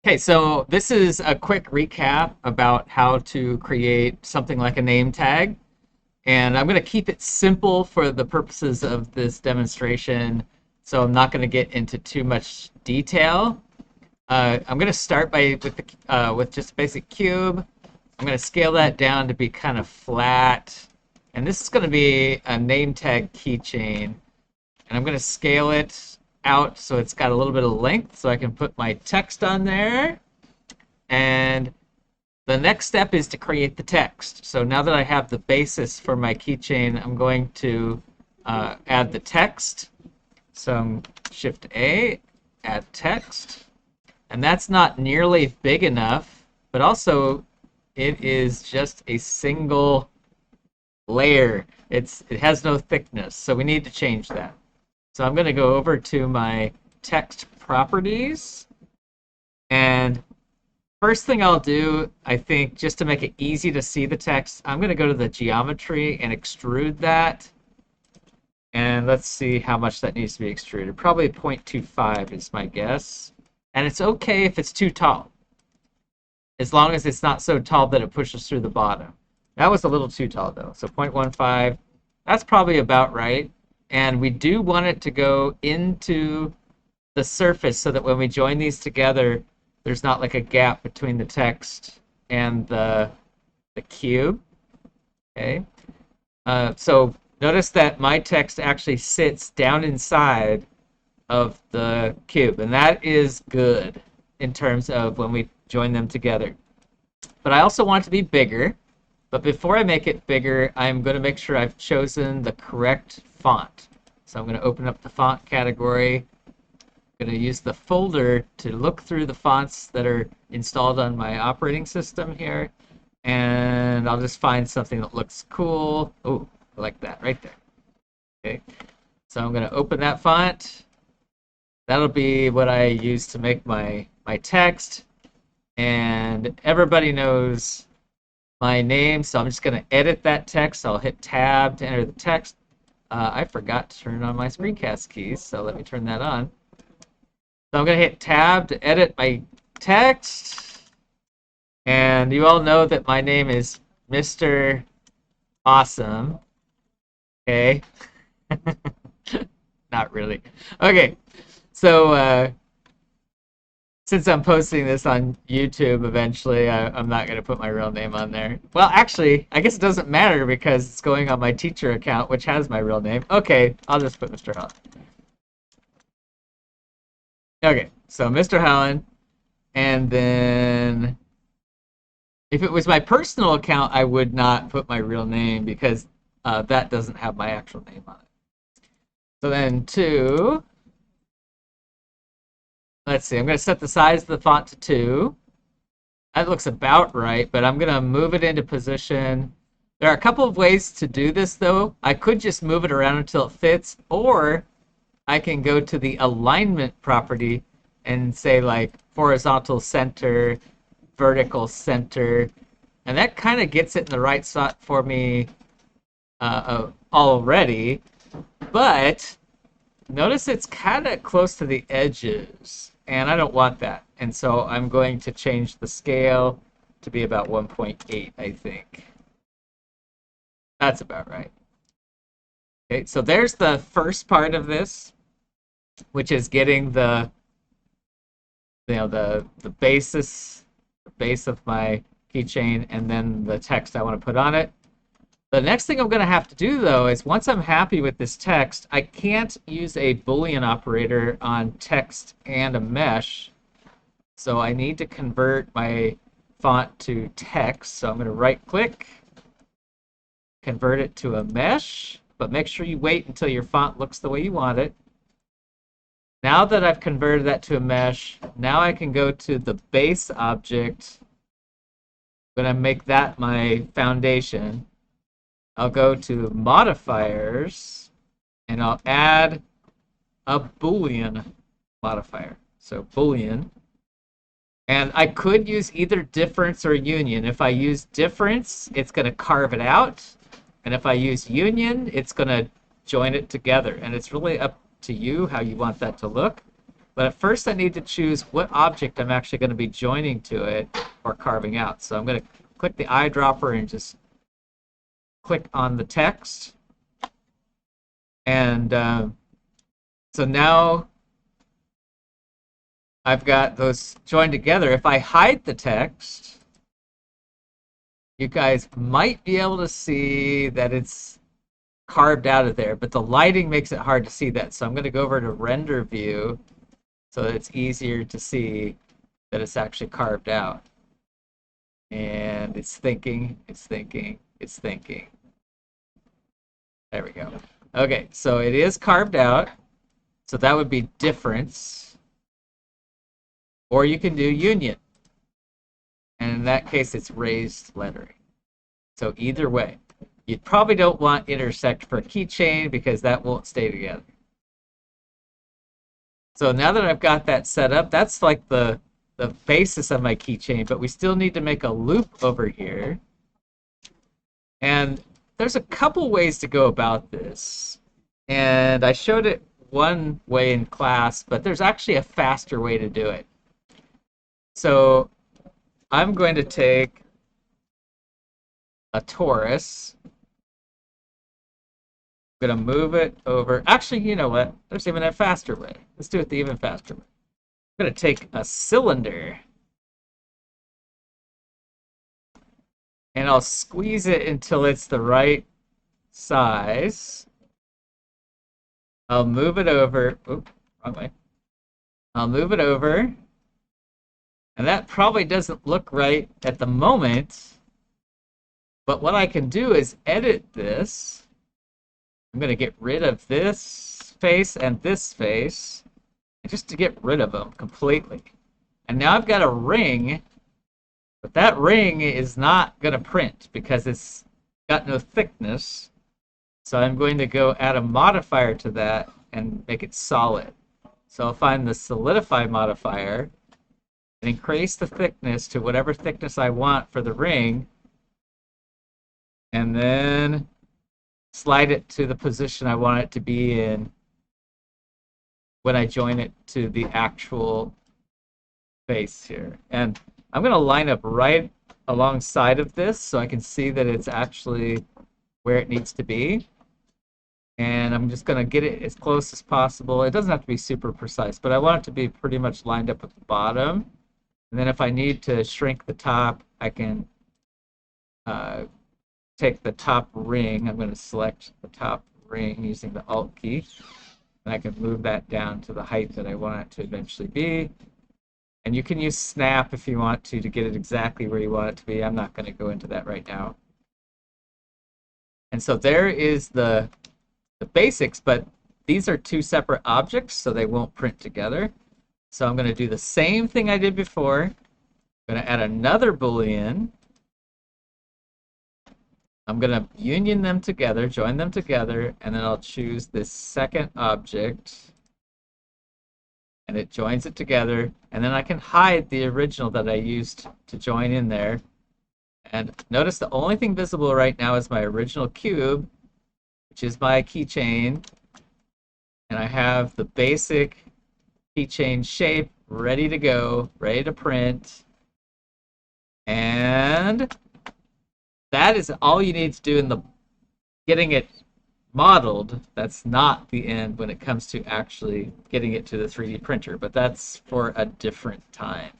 Okay, so this is a quick recap about how to create something like a name tag. And I'm going to keep it simple for the purposes of this demonstration. So I'm not going to get into too much detail. I'm going to start with just a basic cube. I'm going to scale that down to be kind of flat. And this is going to be a name tag keychain. And I'm going to scale it out so it's got a little bit of length so I can put my text on there. And the next step is to create the text. So now that I have the basis for my keychain, I'm going to add the text. So I'm Shift A, add text. And that's not nearly big enough, but also it is just a single layer. It has no thickness, so we need to change that. So I'm going to go over to my text properties, and first thing I'll do, I think, just to make it easy to see the text, I'm going to go to the geometry and extrude that. And let's see how much that needs to be extruded. Probably 0.25 is my guess. And it's okay if it's too tall, as long as it's not so tall that it pushes through the bottom. That was a little too tall, though. So 0.15, that's probably about right. And we do want it to go into the surface so that when we join these together, there's not like a gap between the text and the cube. Okay. So notice that my text actually sits down inside of the cube, and that is good in terms of when we join them together. But I also want it to be bigger. But before I make it bigger, I'm going to make sure I've chosen the correct font. So I'm going to open up the font category. I'm going to use the folder to look through the fonts that are installed on my operating system here. And I'll just find something that looks cool. Oh, I like that right there. Okay. So I'm going to open that font. That'll be what I use to make my text. And everybody knows my name, so I'm just going to edit that text. I'll hit Tab to enter the text. I forgot to turn on my screencast keys, so let me turn that on. So I'm going to hit Tab to edit my text. And you all know that my name is Mr. Awesome. Okay. Not really. Okay. So since I'm posting this on YouTube eventually, I'm not going to put my real name on there. Well, actually, I guess it doesn't matter because it's going on my teacher account, which has my real name. Okay, I'll just put Mr. Holland. Okay, so Mr. Holland, and then if it was my personal account, I would not put my real name because that doesn't have my actual name on it. So then let's see, I'm going to set the size of the font to 2. That looks about right, but I'm going to move it into position. There are a couple of ways to do this, though. I could just move it around until it fits, or I can go to the alignment property and say, like, horizontal center, vertical center, and that kind of gets it in the right spot for me already. But notice it's kind of close to the edges, and I don't want that. And so I'm going to change the scale to be about 1.8, I think. That's about right. Okay, so there's the first part of this, which is getting the base of my keychain and then the text I want to put on it. The next thing I'm going to have to do, though, is once I'm happy with this text, I can't use a Boolean operator on text and a mesh. So I need to convert my font to text. So I'm going to right-click, convert it to a mesh, but make sure you wait until your font looks the way you want it. Now that I've converted that to a mesh, now I can go to the base object. I'm going to make that my foundation. I'll go to modifiers, and I'll add a Boolean modifier. So Boolean. And I could use either difference or union. If I use difference, it's going to carve it out. And if I use union, it's going to join it together. And it's really up to you how you want that to look. But at first I need to choose what object I'm actually going to be joining to it or carving out. So I'm going to click the eyedropper and just click on the text. And so now I've got those joined together. If I hide the text, you guys might be able to see that it's carved out of there, but the lighting makes it hard to see that. So I'm going to go over to render view so that it's easier to see that it's actually carved out. And it's thinking, it's thinking, it's thinking. There we go. Okay, so it is carved out. So that would be difference. Or you can do union. And in that case, it's raised lettering. So either way, you probably don't want intersect for keychain because that won't stay together. So now that I've got that set up, that's like the basis of my keychain, but we still need to make a loop over here. And there's a couple ways to go about this. And I showed it one way in class, but there's actually a faster way to do it. So I'm going to take a torus. I'm going to move it over. Actually, you know what? There's even a faster way. Let's do it the even faster way. I'm going to take a cylinder and I'll squeeze it until it's the right size. I'll move it over. Oops, wrong way. I'll move it over. And that probably doesn't look right at the moment. But what I can do is edit this. I'm going to get rid of this face and this face, just to get rid of them completely. And now I've got a ring, but that ring is not going to print because it's got no thickness. So I'm going to go add a modifier to that and make it solid. So I'll find the solidify modifier and increase the thickness to whatever thickness I want for the ring. And then slide it to the position I want it to be in when I join it to the actual face here. And I'm going to line up right alongside of this so I can see that it's actually where it needs to be. And I'm just going to get it as close as possible. It doesn't have to be super precise, but I want it to be pretty much lined up with the bottom. And then if I need to shrink the top, I can take the top ring. I'm going to select the top ring using the Alt key. And I can move that down to the height that I want it to eventually be. And you can use snap if you want to get it exactly where you want it to be. I'm not going to go into that right now. And so there is the basics, but these are two separate objects, so they won't print together. So I'm going to do the same thing I did before. I'm going to add another Boolean. I'm going to union them together, join them together, and then I'll choose this second object. And it joins it together. And then I can hide the original that I used to join in there. And notice the only thing visible right now is my original cube, which is my keychain. And I have the basic keychain shape ready to go, ready to print. And that is all you need to do in the getting it modeled. That's not the end when it comes to actually getting it to the 3D printer, but that's for a different time.